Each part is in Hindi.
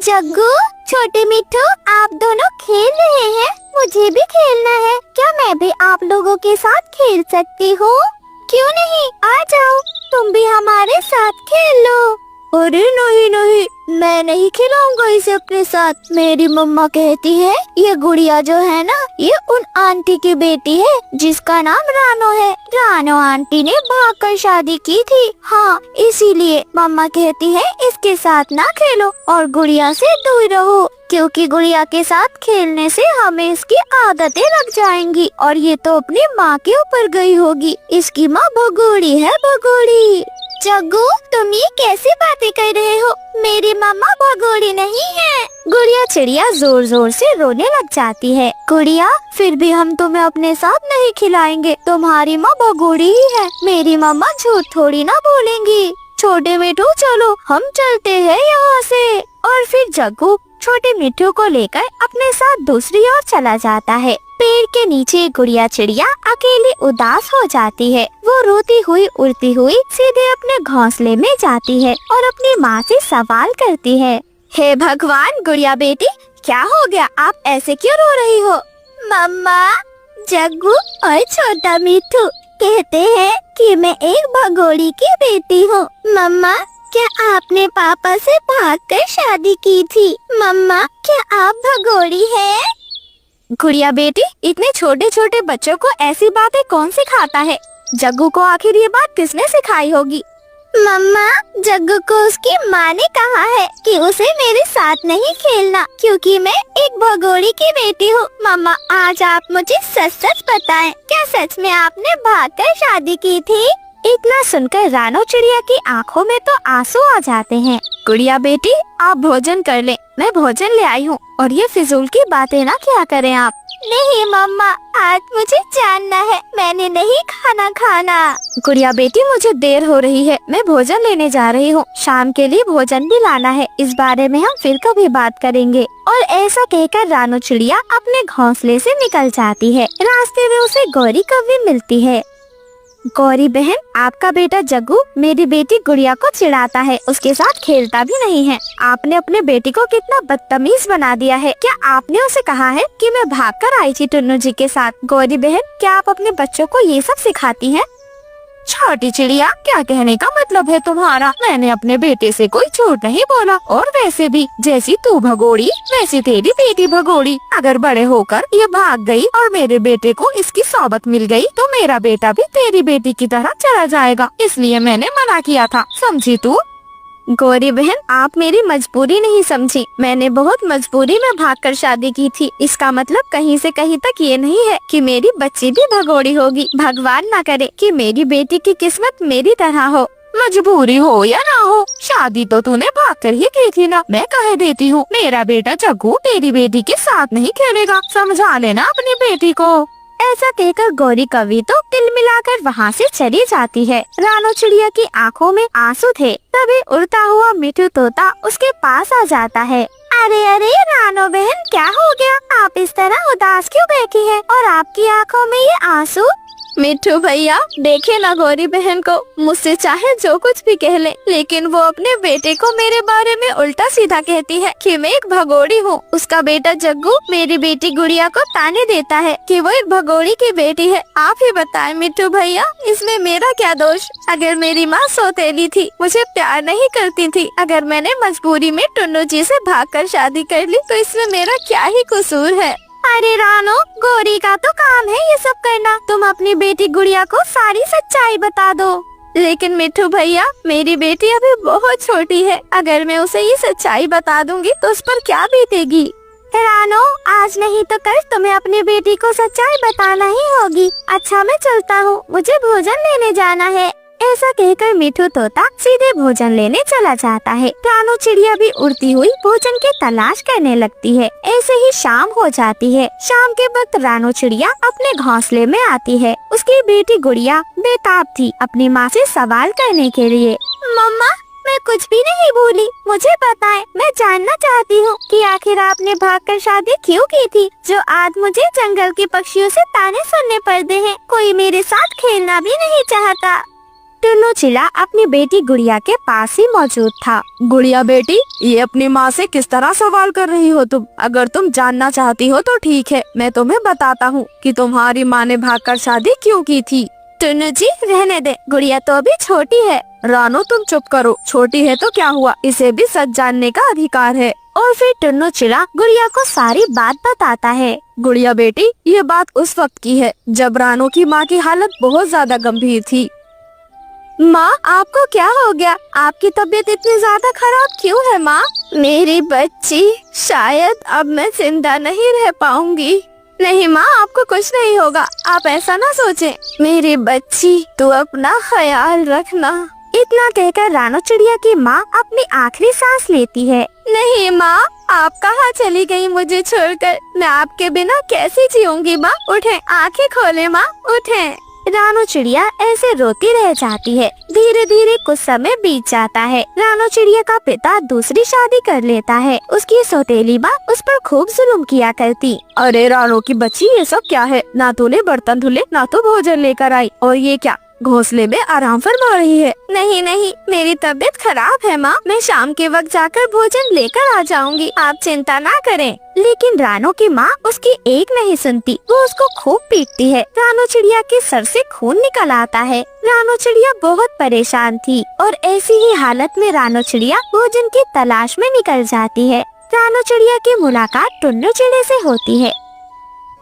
जग्गू, छोटे मिट्ठू, आप दोनों खेल रहे हैं, मुझे भी खेलना है। क्या मैं भी आप लोगों के साथ खेल सकती हूँ? क्यों नहीं, आ जाओ, तुम भी हमारे साथ खेल लो। अरे नहीं नहीं, मैं नहीं खिलाऊंगा इसे अपने साथ। मेरी मम्मा कहती है ये गुड़िया जो है ना, ये उन आंटी की बेटी है जिसका नाम रानो है। रानो आंटी ने भागकर शादी की थी। हाँ, इसीलिए मम्मा कहती है इसके साथ ना खेलो और गुड़िया से दूर रहो, क्योंकि गुड़िया के साथ खेलने से हमें इसकी आदतें लग जाएंगी और ये तो अपनी माँ के ऊपर गई होगी। इसकी माँ भगोड़ी है, भगोड़ी। जग्गू, तुम ये कैसी बातें कर रहे हो? मेरी मम्मा भगोड़ी नहीं है। गुड़िया चिड़िया जोर जोर से रोने लग जाती है। गुड़िया, फिर भी हम तुम्हें अपने साथ नहीं खिलाएंगे, तुम्हारी माँ भगोड़ी ही है। मेरी मम्मा झूठ थोड़ी ना बोलेंगी। छोटे मिट्ठू, चलो हम चलते हैं यहाँ से। और फिर जग्गू छोटे मिट्ठू को लेकर अपने साथ दूसरी ओर चला जाता है। पेड़ के नीचे गुड़िया चिड़िया अकेली उदास हो जाती है। वो रोती हुई उड़ती हुई सीधे अपने घोंसले में जाती है और अपनी माँ से सवाल करती है। हे भगवान, गुड़िया बेटी, क्या हो गया? आप ऐसे क्यों रो रही हो? मम्मा, जग्गू और छोटा मिट्ठू कहते हैं कि मैं एक भगोड़ी की बेटी हूँ। मम्मा, क्या आपने पापा से भागकर शादी की थी? मम्मा, क्या आप भगोड़ी हैं? गुड़िया बेटी, इतने छोटे छोटे बच्चों को ऐसी बातें कौन सिखाता है? जग्गू को आखिर ये बात किसने सिखाई होगी? मम्मा, जग्गू को उसकी माँ ने कहा है कि उसे मेरे साथ नहीं खेलना, क्योंकि मैं एक भगोड़ी की बेटी हूँ। मम्मा, आज आप मुझे सच सच बताएं, क्या सच में आपने भागकर शादी की थी? इतना सुनकर रानो चिड़िया की आंखों में तो आंसू आ जाते हैं। गुड़िया बेटी, आप भोजन कर लें, मैं भोजन ले आई हूँ, और ये फिजूल की बातें ना क्या करें आप। नहीं मम्मा, आज मुझे जानना है, मैंने नहीं खाना। गुड़िया बेटी, मुझे देर हो रही है, मैं भोजन लेने जा रही हूँ। शाम के लिए भोजन भी लाना है, इस बारे में हम फिर कभी बात करेंगे। और ऐसा कहकर रानो चिड़िया अपने घोंसले से निकल जाती है। रास्ते में उसे गौरी कौवी मिलती है। गौरी बहन, आपका बेटा जग्गू मेरी बेटी गुड़िया को चिढ़ाता है, उसके साथ खेलता भी नहीं है। आपने अपने बेटी को कितना बदतमीज बना दिया है। क्या आपने उसे कहा है कि मैं भागकर आई थी टुन्नू जी के साथ? गौरी बहन, क्या आप अपने बच्चों को ये सब सिखाती हैं? छोटी चिड़िया, क्या कहने का मतलब है तुम्हारा? मैंने अपने बेटे से कोई झूठ नहीं बोला, और वैसे भी जैसी तू भगोड़ी वैसी तेरी बेटी भगोड़ी। अगर बड़े होकर ये भाग गई और मेरे बेटे को इसकी सोबत मिल गई तो मेरा बेटा भी तेरी बेटी की तरह चला जाएगा, इसलिए मैंने मना किया था, समझी तू? गौरी बहन, आप मेरी मजबूरी नहीं समझी। मैंने बहुत मजबूरी में भागकर शादी की थी। इसका मतलब कहीं से कहीं तक ये नहीं है कि मेरी बच्ची भी भगोड़ी होगी। भगवान ना करे कि मेरी बेटी की किस्मत मेरी तरह हो। मजबूरी हो या ना हो, शादी तो तूने भागकर ही की थी ना। मैं कह देती हूँ, मेरा बेटा जग्गू तेरी बेटी के साथ नहीं खेलेगा, समझा लेना अपनी बेटी को। ऐसा कहकर गौरी कौवी तो तिल मिलाकर वहाँ से चली जाती है। रानो चिड़िया की आंखों में आंसू थे। तभी उड़ता हुआ मिट्ठू तोता उसके पास आ जाता है। अरे अरे रानो बहन, क्या हो गया? आप इस तरह उदास क्यों बैठी हैं? और आपकी आंखों में ये आंसू? मिट्ठू भैया, देखे ना गौरी बहन को, मुझसे चाहे जो कुछ भी कह ले, लेकिन वो अपने बेटे को मेरे बारे में उल्टा सीधा कहती है कि मैं एक भगोड़ी हूँ। उसका बेटा जग्गू मेरी बेटी गुड़िया को ताने देता है कि वो एक भगोड़ी की बेटी है। आप ही बताएं मिट्ठू भैया, इसमें मेरा क्या दोष? अगर मेरी माँ सौतेली थी, मुझे प्यार नहीं करती थी, अगर मैंने मजबूरी में टुन्नू जी से भागकर शादी कर ली, तो इसमें मेरा क्या ही कसूर है? अरे रानो, गौरी का तो काम है ये सब करना, तुम अपनी बेटी गुड़िया को सारी सच्चाई बता दो। लेकिन मिट्ठू भैया, मेरी बेटी अभी बहुत छोटी है, अगर मैं उसे ये सच्चाई बता दूंगी तो उस पर क्या बीतेगी? रानो, आज नहीं तो कल तुम्हें अपनी बेटी को सच्चाई बताना ही होगी। अच्छा, मैं चलता हूँ, मुझे भोजन लेने जाना है। ऐसा कहकर मिट्ठू तोता सीधे भोजन लेने चला जाता है। रानो चिड़िया भी उड़ती हुई भोजन की तलाश करने लगती है। ऐसे ही शाम हो जाती है। शाम के वक्त रानो चिड़िया अपने घोंसले में आती है। उसकी बेटी गुड़िया बेताब थी अपनी माँ से सवाल करने के लिए। मम्मा, मैं कुछ भी नहीं भूली, मुझे बताएं, मैं जानना चाहती हूँ कि आखिर आपने भागकर शादी क्यों की थी, जो आज मुझे जंगल के पक्षियों से ताने सुनने पड़ते हैं। कोई मेरे साथ खेलना भी नहीं चाहता। टुन्नू चिड़ा अपनी बेटी गुड़िया के पास ही मौजूद था। गुड़िया बेटी, ये अपनी माँ से किस तरह सवाल कर रही हो तुम? अगर तुम जानना चाहती हो तो ठीक है, मैं तुम्हें बताता हूँ कि तुम्हारी माँ ने भागकर शादी क्यों की थी। टुन्नू जी रहने दे, गुड़िया तो अभी छोटी है। रानो तुम चुप करो, छोटी है तो क्या हुआ, इसे भी सच जानने का अधिकार है। और फिर टुन्नू चिड़ा गुड़िया को सारी बात बताता है। गुड़िया बेटी, ये बात उस वक्त की है जब रानो की माँ की हालत बहुत ज्यादा गंभीर थी। माँ, आपको क्या हो गया? आपकी तबीयत इतनी ज्यादा खराब क्यों है माँ? मेरी बच्ची, शायद अब मैं जिंदा नहीं रह पाऊंगी। नहीं माँ, आपको कुछ नहीं होगा, आप ऐसा ना सोचें। मेरी बच्ची, तू अपना ख्याल रखना। इतना कहकर रानो चिड़िया की माँ अपनी आखिरी सांस लेती है। नहीं माँ, आप कहाँ चली गई मुझे छोड़कर? मैं आपके बिना कैसे जीऊंगी माँ? उठें, आंखें खोलें माँ, उठें। रानो चिड़िया ऐसे रोती रह जाती है। धीरे धीरे कुछ समय बीत जाता है। रानो चिड़िया का पिता दूसरी शादी कर लेता है। उसकी सौतेली माँ उस पर खूब जुल्म किया करती। अरे रानो की बच्ची, ये सब क्या है? ना तूने बर्तन धुले, ना तो भोजन लेकर आई, और ये क्या घोंसले में आराम फरमा रही है? नहीं नहीं, मेरी तबीयत खराब है माँ, मैं शाम के वक्त जाकर भोजन लेकर आ जाऊंगी, आप चिंता ना करें। लेकिन रानो की माँ उसकी एक नहीं सुनती, वो उसको खूब पीटती है। रानो चिड़िया के सर से खून निकल आता है। रानो चिड़िया बहुत परेशान थी और ऐसी ही हालत में रानो चिड़िया भोजन की तलाश में निकल जाती है। रानो चिड़िया की मुलाकात टुन्नू चिड़े से होती है।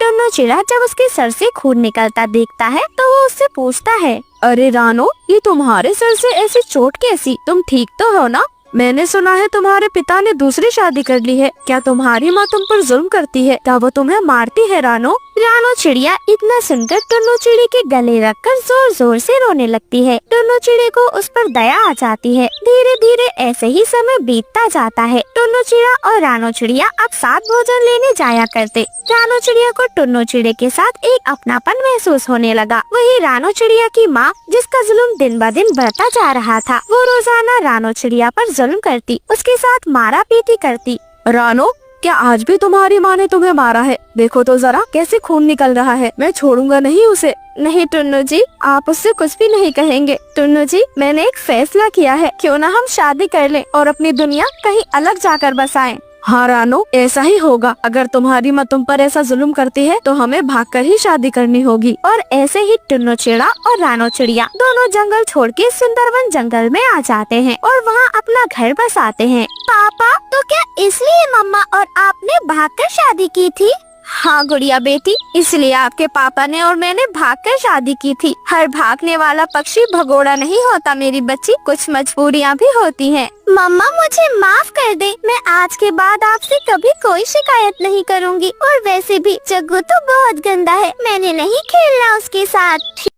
टुन्नू चिड़ा जब उसके सर से खून निकलता देखता है तो वो उससे पूछता है, अरे रानो, ये तुम्हारे सर से ऐसी चोट कैसी? तुम ठीक तो हो ना? मैंने सुना है तुम्हारे पिता ने दूसरी शादी कर ली है। क्या तुम्हारी माँ तुम पर जुल्म करती है? क्या वो तुम्हें मारती है रानो? रानो चिड़िया इतना सुनकर टुन्नू चिड़े के गले रखकर जोर जोर से रोने लगती है। टुन्नू चिड़े को उस पर दया आ जाती है। धीरे धीरे ऐसे ही समय बीतता जाता है। टुन्नू चिड़ा और रानो चिड़िया अब साथ भोजन लेने जाया करते। रानो चिड़िया को टुन्नू चिड़े के साथ एक अपनापन महसूस होने लगा। वही रानो चिड़िया की माँ, जिसका जुल्म दिन ब दिन बढ़ता जा रहा था, वो रोजाना रानो चिड़िया पर जुल्म करती, उसके साथ मारा पीटी करती। रानो, क्या आज भी तुम्हारी माँ ने तुम्हें मारा है? देखो तो जरा कैसे खून निकल रहा है। मैं छोड़ूंगा नहीं उसे। नहीं टुन्नू जी, आप उससे कुछ भी नहीं कहेंगे। टुन्नू जी, मैंने एक फैसला किया है, क्यों न हम शादी कर लें और अपनी दुनिया कहीं अलग जाकर बसाएं। हाँ रानो, ऐसा ही होगा। अगर तुम्हारी माँ तुम पर ऐसा जुल्म करती है तो हमें भागकर ही शादी करनी होगी। और ऐसे ही टुन्नू चिड़ा और रानो चिड़िया दोनों जंगल छोड़ के सुंदरवन जंगल में आ जाते हैं और वहाँ अपना घर बसाते हैं। पापा, तो क्या इसलिए मम्मा और आपने भागकर शादी की थी? हाँ गुड़िया बेटी, इसलिए आपके पापा ने और मैंने भागकर शादी की थी। हर भागने वाला पक्षी भगोड़ा नहीं होता मेरी बच्ची, कुछ मजबूरियाँ भी होती हैं। मम्मा, मुझे माफ कर दे, मैं आज के बाद आपसे कभी कोई शिकायत नहीं करूँगी। और वैसे भी जग्गू तो बहुत गंदा है, मैंने नहीं खेलना उसके साथ।